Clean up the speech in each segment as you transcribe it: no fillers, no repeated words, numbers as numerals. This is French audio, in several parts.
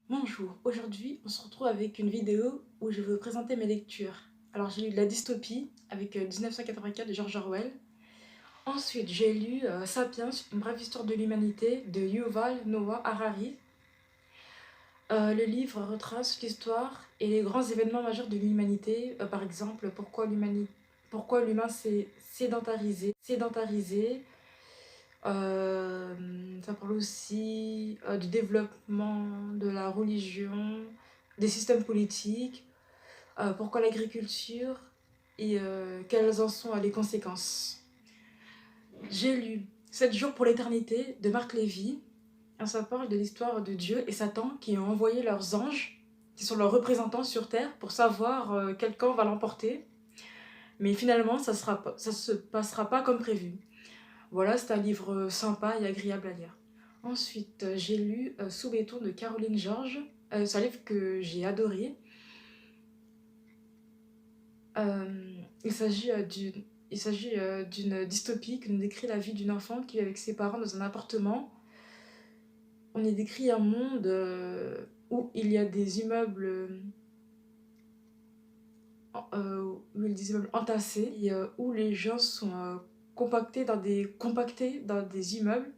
Bonjour, aujourd'hui on se retrouve avec une vidéo où je vais vous présenter mes lectures. Alors j'ai lu La Dystopie avec 1984 de George Orwell. Ensuite j'ai lu Sapiens, une brève histoire de l'humanité de Yuval Noah Harari. Le livre retrace l'histoire et les grands événements majeurs de l'humanité, par exemple pourquoi l'humain s'est sédentarisé. Ça parle aussi du développement de la religion, des systèmes politiques, pourquoi l'agriculture et quelles en sont les conséquences. J'ai lu 7 jours pour l'éternité de Marc Lévy. Ça parle de l'histoire de Dieu et Satan qui ont envoyé leurs anges, qui sont leurs représentants sur Terre, pour savoir quel camp va l'emporter. Mais finalement, ça se passera pas comme prévu. Voilà, c'est un livre sympa et agréable à lire. Ensuite, j'ai lu Sous béton de Caroline Georges. C'est un livre que j'ai adoré. Il s'agit d'une dystopie qui nous décrit la vie d'une enfant qui vit avec ses parents dans un appartement. On y décrit un monde où il y a des immeubles, où il y a des immeubles entassés et où les gens sont compactés dans des immeubles.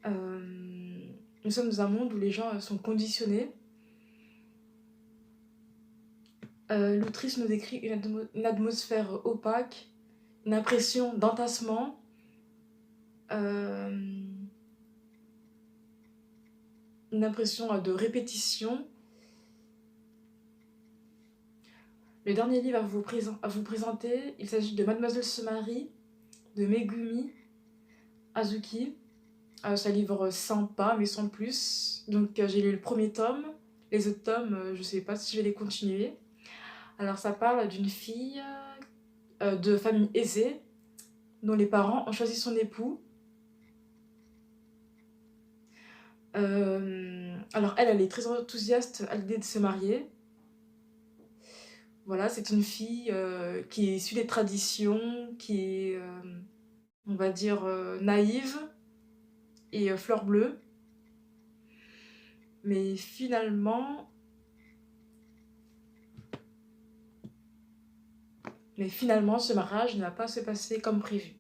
Nous sommes dans un monde où les gens sont conditionnés. L'autrice nous décrit une atmosphère opaque, une impression d'entassement, une impression de répétition. Le dernier livre à vous présenter, il s'agit de Mademoiselle se marie de Megumi Azuki. C'est un livre sympa mais sans plus. Donc j'ai lu le premier tome. Les autres tomes, je ne sais pas si je vais les continuer. Alors ça parle d'une fille de famille aisée dont les parents ont choisi son époux. Alors elle est très enthousiaste à l'idée de se marier. Voilà, c'est une fille qui est issue des traditions, qui est, on va dire, naïve et fleur bleue. Mais finalement, ce mariage ne va pas se passer comme prévu.